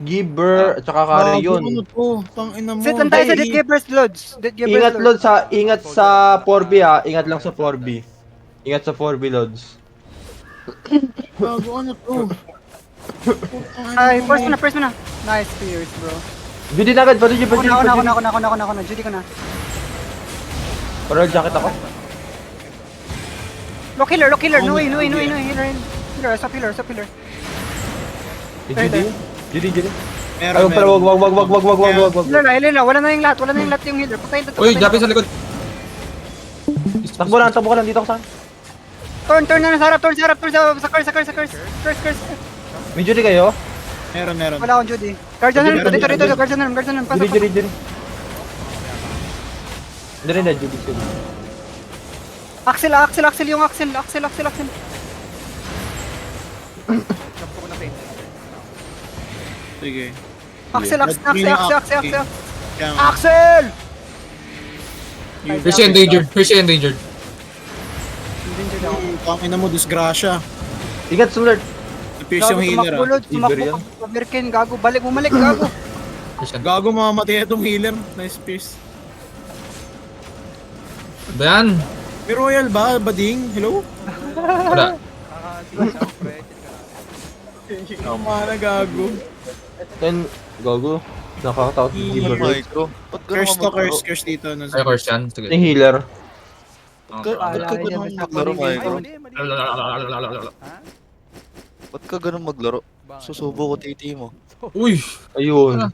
Giver, at saka carry Gago, yun. ano to? Tangina mo. Sit lang tayo sa Ay, Deadgiver's Lodge. Deadgiver's Ingat Lodge. Lods ha, ingat sa 4B ha, ingat lang sa 4B. Ingat sa 4B Lods. Gago, ano to? Ay, first mo na. Nice spears, bro. Judy na agad, pati Judy, Ako pati na. Judy ka na. Coral jacket ako. Lock healer. No way. Healer, stop healer. Judy. Meron, Ayun pala, wag. Healer na. Wala na yung lahat yung healer. Patayin to. Uy, Japi sa likod. Takbo ka lang, dito ako saan. Turn na sa harap. Turn sa curse. Curse. May Judy kayo? Meron. Wala akong Judy. Guardian na. Dito. Guardian na. Pasok. Judy. Hindi rin na, Judy. Axel. Sige. Axel. Kaya nga. Axel! Hershey endangered. Tangina mo, disgrasya. Ingat, Sulert. Napis yung healer ah. Tumakbo. Birkin, gago. Bumalik, gago. Gago, mamamatay na itong healer. Nice pierce. Ba yan? May royal ba, bading? Hello? Wala. Tama na, gago. Then, gago. Nakakatakot yung Healer. Giver. Micro. Ba't ganun Curse ka to maglaro? curse dito. Ay, course yan. Sige. Yung healer. Ba't ka ganun maglaro, Micro? Ba't ka ganun maglaro? Susubo ko titi mo. Uy! Ayun.